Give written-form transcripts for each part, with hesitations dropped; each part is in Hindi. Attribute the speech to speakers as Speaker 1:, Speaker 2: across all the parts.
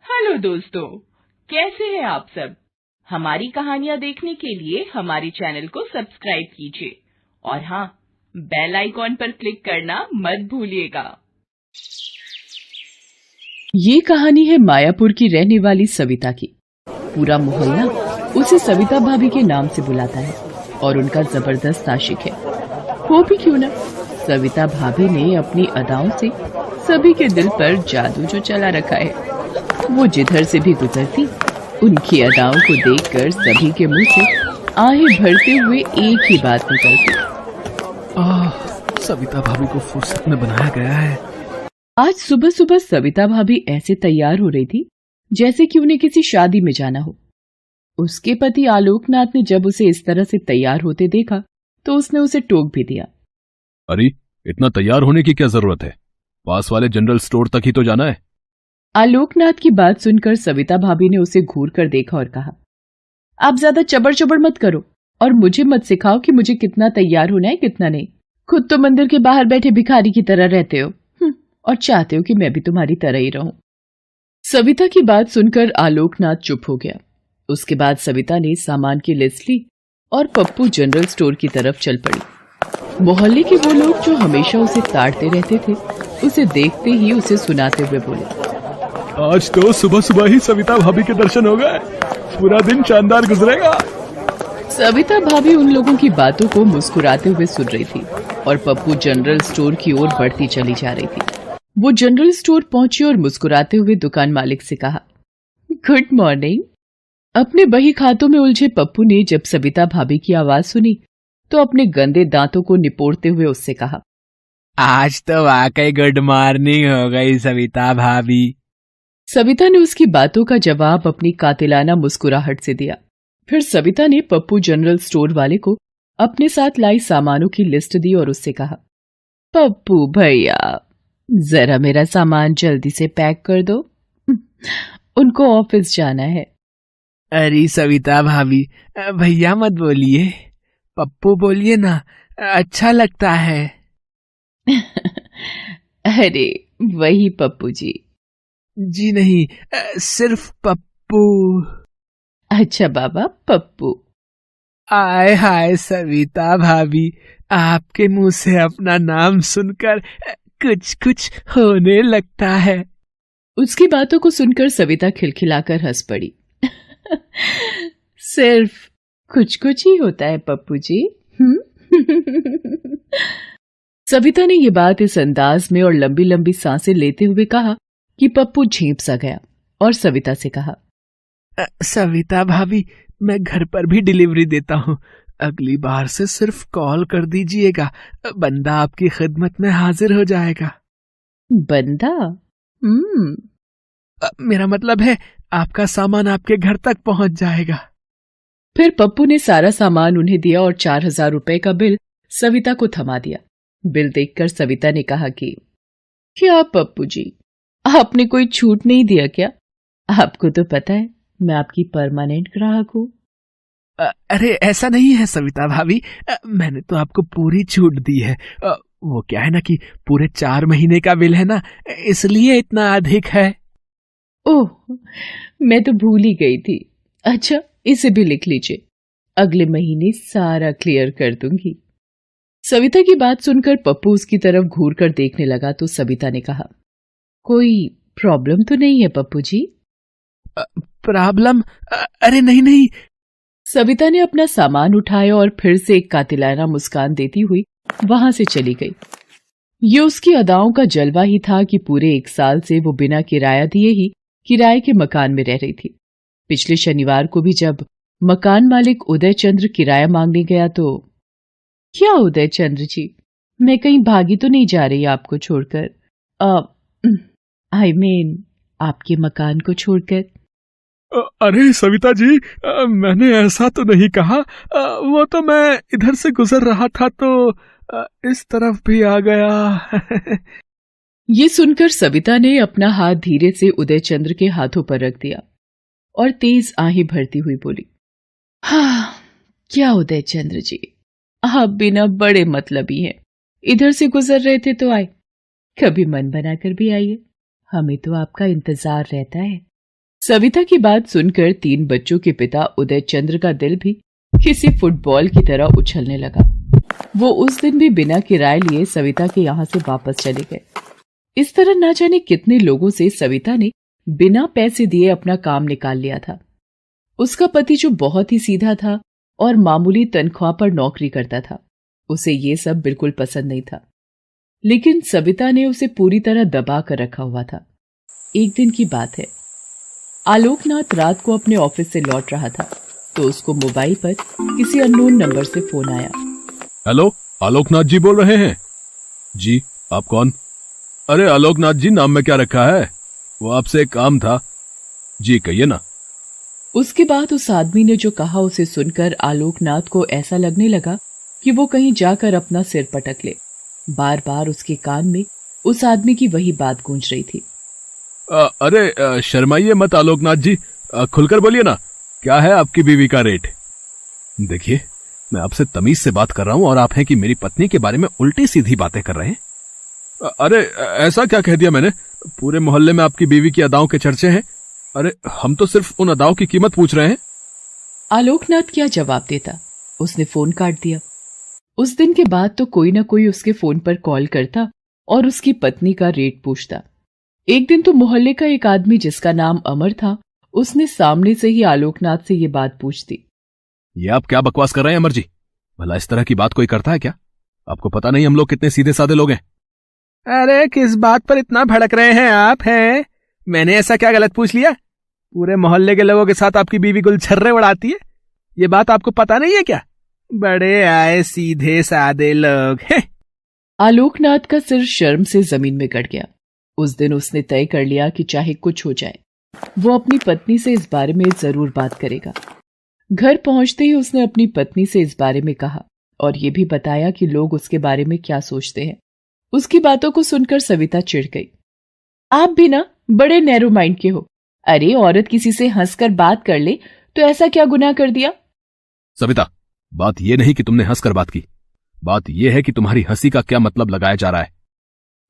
Speaker 1: हेलो दोस्तों, कैसे हैं आप सब। हमारी कहानियां देखने के लिए हमारे चैनल को सब्सक्राइब कीजिए और हाँ, बेल आइकॉन पर क्लिक करना मत भूलिएगा।
Speaker 2: ये कहानी है मायापुर की रहने वाली सविता की। पूरा मोहल्ला उसे सविता भाभी के नाम से बुलाता है और उनका जबरदस्त आशिक है। वो भी क्यों ना, सविता भाभी ने अपनी अदाओं से सभी के दिल पर जादू जो चला रखा है। वो जिधर से भी गुजरती, उनकी अदाओं को देखकर सभी के मुंह से आहें भरते हुए एक ही बात निकलती,
Speaker 3: सविता भाभी को फुर्सत में बनाया गया है।
Speaker 2: आज सुबह सुबह सविता भाभी ऐसे तैयार हो रही थी जैसे कि उन्हें किसी शादी में जाना हो। उसके पति आलोकनाथ ने जब उसे इस तरह से तैयार होते देखा तो उसने उसे टोक भी दिया।
Speaker 3: अरे, इतना तैयार होने की क्या जरूरत है? पास वाले जनरल स्टोर तक ही तो जाना है।
Speaker 2: आलोकनाथ की बात सुनकर सविता भाभी ने उसे घूर कर देखा और कहा, आप ज्यादा चबड़ चबड़ मत करो और मुझे मत सिखाओ कि मुझे कितना तैयार होना है कितना नहीं। खुद तो मंदिर के बाहर बैठे भिखारी की तरह रहते हो और चाहते हो कि मैं भी तुम्हारी तरह ही रहूं। सविता की बात सुनकर आलोकनाथ चुप हो गया। उसके बाद सविता ने सामान की लिस्ट ली और पप्पू जनरल स्टोर की तरफ चल पड़ी। मोहल्ले के वो लोग जो हमेशा उसे ताड़ते रहते थे, उसे देखते ही उसे सुनाते हुए बोले,
Speaker 3: आज तो सुबह सुबह ही सविता भाभी के दर्शन हो गए, पूरा दिन शानदार गुजरेगा।
Speaker 2: सविता भाभी उन लोगों की बातों को मुस्कुराते हुए सुन रही थी और पप्पू जनरल स्टोर की ओर बढ़ती चली जा रही थी। वो जनरल स्टोर पहुंची और मुस्कुराते हुए दुकान मालिक से कहा, गुड मॉर्निंग। अपने बही खातों में उलझे पप्पू ने जब सविता भाभी की आवाज सुनी तो अपने गंदे दांतों को निपोड़ते हुए उससे कहा,
Speaker 4: आज तो वाकई गुड मॉर्निंग हो गई सविता भाभी।
Speaker 2: सविता ने उसकी बातों का जवाब अपनी कातिलाना मुस्कुराहट से दिया। फिर सविता ने पप्पू जनरल स्टोर वाले को अपने साथ लाई सामानों की लिस्ट दी और उससे कहा, पप्पू भैया, जरा मेरा सामान जल्दी से पैक कर दो, उनको ऑफिस जाना है।
Speaker 4: अरे सविता भाभी, भैया मत बोलिए, पप्पू बोलिए ना, अच्छा लगता है।
Speaker 2: अरे वही पप्पू जी।
Speaker 4: जी नहीं, सिर्फ पप्पू।
Speaker 2: अच्छा बाबा, पप्पू।
Speaker 4: आय हाय सविता भाभी, आपके मुंह से अपना नाम सुनकर कुछ कुछ होने लगता है।
Speaker 2: उसकी बातों को सुनकर सविता खिलखिलाकर हंस पड़ी। सिर्फ कुछ कुछ ही होता है पप्पू जी। सविता ने यह बात इस अंदाज में और लंबी लंबी सांसें लेते हुए कहा कि पप्पू झेंप सा गया और सविता से कहा,
Speaker 4: सविता भाभी, मैं घर पर भी डिलीवरी देता हूँ, अगली बार से सिर्फ कॉल कर दीजिएगा, बंदा आपकी खिदमत में हाजिर हो जाएगा।
Speaker 2: बंदा?
Speaker 4: मेरा मतलब है आपका सामान आपके घर तक पहुंच जाएगा।
Speaker 2: फिर पप्पू ने सारा सामान उन्हें दिया और 4,000 रुपए का बिल सविता को थमा दिया। बिल देखकर सविता ने कहा कि, क्या पप्पू जी, आपने कोई छूट नहीं दिया क्या? आपको तो पता है मैं आपकी परमानेंट ग्राहक हूँ।
Speaker 4: अरे ऐसा नहीं है सविता भाभी, मैंने तो आपको पूरी छूट दी है। वो क्या है ना कि पूरे 4 महीने का बिल है ना, इसलिए इतना अधिक है।
Speaker 2: ओह, मैं तो भूल ही गई थी। अच्छा, इसे भी लिख लीजिए, अगले महीने सारा क्लियर कर दूंगी। सविता की बात सुनकर पप्पू उसकी तरफ घूर कर देखने लगा तो सविता ने कहा, कोई प्रॉब्लम तो नहीं है पप्पू जी?
Speaker 4: प्रॉब्लम? अरे नहीं नहीं।
Speaker 2: सविता ने अपना सामान उठाया और फिर से एक कातिलाना मुस्कान देती हुई वहां से चली गई। ये उसकी अदाओं का जलवा ही था कि पूरे 1 साल से वो बिना किराया दिए ही किराए के मकान में रह रही थी। पिछले शनिवार को भी जब मकान मालिक उदय चंद्र किराया मांगने गया तो, क्या उदय चंद्र जी, मैं कहीं भागी तो नहीं जा रही आपको छोड़कर? आई मीन आपके मकान को छोड़कर।
Speaker 3: अरे सविता जी, मैंने ऐसा तो नहीं कहा। वो तो मैं इधर से गुजर रहा था तो इस तरफ भी आ गया।
Speaker 2: ये सुनकर सविता ने अपना हाथ धीरे से उदय चंद्र के हाथों पर रख दिया और तेज आहें भरती हुई बोली, हाँ, क्या उदय चंद्र जी, आप बिना बड़े मतलबी हैं, इधर से गुजर रहे थे तो आए, कभी मन बनाकर भी आइए, हमें तो आपका इंतजार रहता है। सविता की बात सुनकर 3 बच्चों के पिता उदय चंद्र का दिल भी किसी फुटबॉल की तरह उछलने लगा। वो उस दिन भी बिना किराए लिए सविता के यहाँ से वापस चले गए। इस तरह ना जाने कितने लोगों से सविता ने बिना पैसे दिए अपना काम निकाल लिया था। उसका पति जो बहुत ही सीधा था और मामूली तनख्वाह पर नौकरी करता था, उसे ये सब बिल्कुल पसंद नहीं था, लेकिन सविता ने उसे पूरी तरह दबा कर रखा हुआ था। एक दिन की बात है, आलोकनाथ रात को अपने ऑफिस से लौट रहा था तो उसको मोबाइल पर किसी अननोन नंबर से फोन आया।
Speaker 3: हेलो, आलोकनाथ जी बोल रहे हैं? जी, आप कौन? अरे आलोकनाथ जी, नाम में क्या रखा है? वो आपसे एक काम था। जी कहिए ना।
Speaker 2: उसके बाद उस आदमी ने जो कहा उसे सुनकर आलोकनाथ को ऐसा लगने लगा कि वो कहीं जाकर अपना सिर पटक ले। बार बार उसके कान में उस आदमी की वही बात गूंज रही थी।
Speaker 3: अरे शर्माइए मत आलोकनाथ जी, खुलकर बोलिए ना, क्या है आपकी बीवी का रेट? देखिए, मैं आपसे तमीज से बात कर रहा हूं और आप हैं कि मेरी पत्नी के बारे में उल्टी सीधी बातें कर रहे हैं। अरे ऐसा क्या कह दिया मैंने? पूरे मोहल्ले में आपकी बीवी की अदाओं के चर्चे हैं। अरे हम तो सिर्फ उन अदाओं की कीमत पूछ रहे हैं।
Speaker 2: आलोकनाथ क्या जवाब देता, उसने फोन काट दिया। उस दिन के बाद तो कोई ना कोई उसके फोन पर कॉल करता और उसकी पत्नी का रेट पूछता। एक दिन तो मोहल्ले का एक आदमी जिसका नाम अमर था, उसने सामने से ही आलोकनाथ से ये बात पूछ दी।
Speaker 3: ये आप क्या बकवास कर रहे हैं अमर जी? भला इस तरह की बात कोई करता है क्या? आपको पता नहीं हम लोग कितने सीधे साधे लोग हैं।
Speaker 4: अरे किस बात पर इतना भड़क रहे हैं आप? हैं, मैंने ऐसा क्या गलत पूछ लिया? पूरे मोहल्ले के लोगों के साथ आपकी बीवी गुलछर्रे उड़ाती है, ये बात आपको पता नहीं है क्या? बड़े आए सीधे साधे लोग हैं।
Speaker 2: आलोकनाथ का सिर शर्म से जमीन में गड़ गया। उस दिन उसने तय कर लिया कि चाहे कुछ हो जाए, वो अपनी पत्नी से इस बारे में जरूर बात करेगा। घर पहुंचते ही उसने अपनी पत्नी से इस बारे में कहा और ये भी बताया कि लोग उसके बारे में क्या सोचते हैं। उसकी बातों को सुनकर सविता चिढ़ गई। आप भी ना बड़े नैरो माइंड के हो। अरे औरत किसी से हंसकर बात कर ले तो ऐसा क्या गुनाह कर दिया?
Speaker 3: सविता, बात यह नहीं कि तुमने हंसकर बात की, बात यह है कि तुम्हारी हंसी का क्या मतलब लगाया जा रहा है।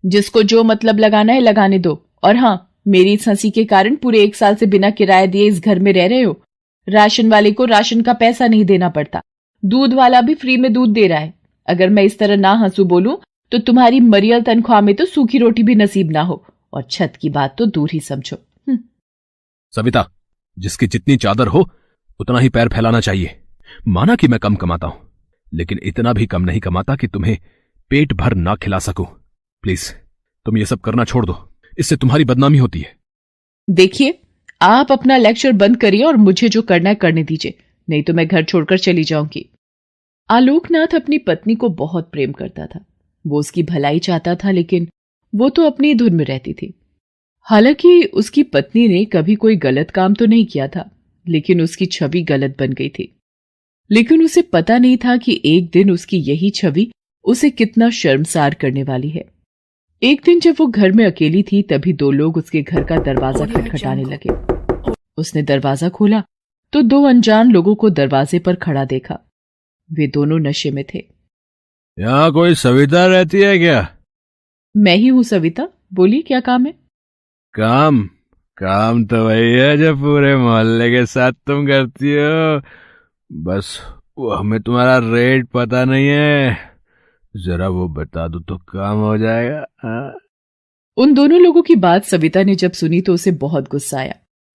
Speaker 2: जिसको जो मतलब लगाना है लगाने दो। और हाँ, मेरी इस हंसी के कारण पूरे 1 साल से बिना किराया दिए इस घर में रह रहे हो। राशन वाले को राशन का पैसा नहीं देना पड़ता, दूध वाला भी फ्री में दूध दे रहा है। अगर मैं इस तरह ना हंसू बोलूं तो तुम्हारी मरियल तनख्वाह में तो सूखी रोटी भी नसीब ना हो, और छत की बात तो दूर ही समझो।
Speaker 3: सविता, जिसकी जितनी चादर हो उतना ही पैर फैलाना चाहिए। माना कि मैं कम कमाता हूं, लेकिन इतना भी कम नहीं कमाता कि तुम्हें पेट भर ना खिला सकूं। प्लीज तुम ये सब करना छोड़ दो, इससे तुम्हारी बदनामी होती है।
Speaker 2: देखिए, आप अपना लेक्चर बंद करिए और मुझे जो करना है करने दीजिए, नहीं तो मैं घर छोड़कर चली जाऊंगी। आलोकनाथ अपनी पत्नी को बहुत प्रेम करता था। वो उसकी भलाई चाहता था, लेकिन वो तो अपनी धुन में रहती थी। हालांकि उसकी पत्नी ने कभी कोई गलत काम तो नहीं किया था, लेकिन उसकी छवि गलत बन गई थी। लेकिन उसे पता नहीं था कि एक दिन उसकी यही छवि उसे कितना शर्मसार करने वाली है। एक दिन जब वो घर में अकेली थी, तभी 2 लोग उसके घर का दरवाजा खटखटाने लगे। उसने दरवाजा खोला तो 2 अनजान लोगों को दरवाजे पर खड़ा देखा। वे दोनों नशे में थे।
Speaker 3: यहाँ कोई सविता रहती है क्या?
Speaker 2: मैं ही हूं सविता, बोलिए क्या काम है?
Speaker 3: काम तो वही है जो पूरे मोहल्ले के साथ तुम करती हो, बस वो हमें तुम्हारा रेट पता नहीं है, जरा वो बता दो तो काम हो जाएगा। हाँ?
Speaker 2: उन दोनों लोगों की बात सविता ने जब सुनी तो उसे बहुत गुस्सा आया।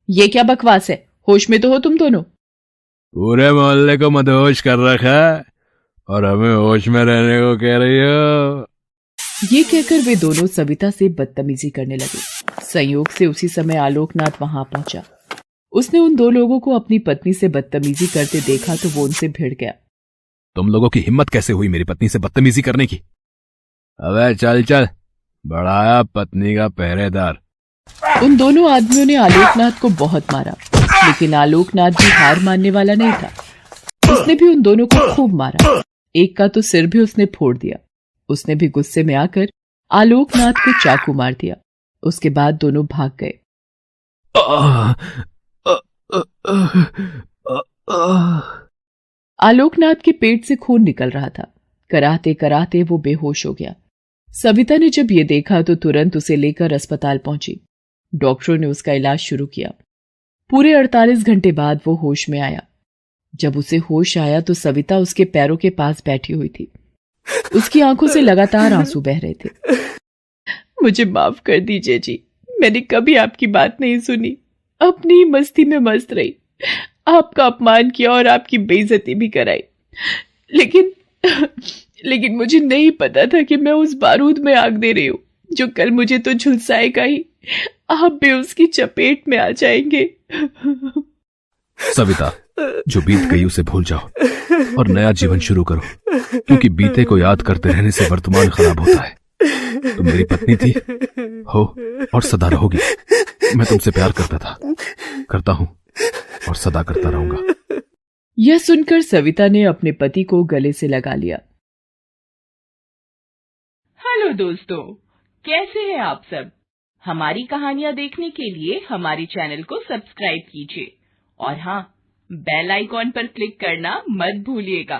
Speaker 2: ये क्या बकवास है? होश में तो हो तुम दोनों?
Speaker 3: पूरे मोहल्ले को मदहोश कर रखा है और हमें होश में रहने को कह रही हो।
Speaker 2: ये कहकर वे दोनों सविता से बदतमीजी करने लगे। संयोग से उसी समय आलोकनाथ वहां पहुंचा। उसने उन 2 लोगों को अपनी पत्नी से बदतमीजी करते देखा तो वो उनसे भिड़ गया।
Speaker 3: तुम लोगों की हिम्मत कैसे हुई मेरी पत्नी से बदतमीजी करने की? अबे चल चल, बढ़ाया पत्नी का पहरेदार।
Speaker 2: उन दोनों आदमियों ने आलोकनाथ को बहुत मारा, लेकिन आलोकनाथ भी हार मानने वाला नहीं था। उसने भी उन दोनों को खूब मारा। एक का तो सिर भी उसने फोड़ दिया। उसने भी गुस्से में आकर आलोकनाथ को चाकू मार दिया। उसके बाद दोनों भाग गए। आलोकनाथ के पेट से खून निकल रहा था। कराहते कराहते वो बेहोश हो गया। सविता ने जब ये देखा तो तुरंत उसे लेकर अस्पताल पहुंची। डॉक्टरों ने उसका इलाज शुरू किया। पूरे 48 घंटे बाद वो होश में आया। जब उसे होश आया तो सविता उसके पैरों के पास बैठी हुई थी। उसकी आंखों से लगातार आंसू बह रहे थे। मुझे माफ कर दीजिए जी, मैंने कभी आपकी बात नहीं सुनी, अपनी मस्ती में मस्त रही, आपका अपमान किया और आपकी बेइज्जती भी कराई। लेकिन मुझे नहीं पता था कि मैं उस बारूद में आग दे रही हूं जो कल मुझे तो झुलसाएगा ही, आप भी उसकी चपेट में आ जाएंगे।
Speaker 3: सविता, जो बीत गई उसे भूल जाओ और नया जीवन शुरू करो, क्योंकि बीते को याद करते रहने से वर्तमान खराब होता है। तुम मेरी पत्नी थी, हो और सदा रहोगी। मैं तुमसे प्यार करता था, करता हूं और सदा करता रहूंगा।
Speaker 2: यह सुनकर सविता ने अपने पति को गले से लगा लिया।
Speaker 1: हेलो दोस्तों, कैसे हैं आप सब? हमारी कहानियां देखने के लिए हमारे चैनल को सब्सक्राइब कीजिए और हाँ, बेल आइकॉन पर क्लिक करना मत भूलिएगा।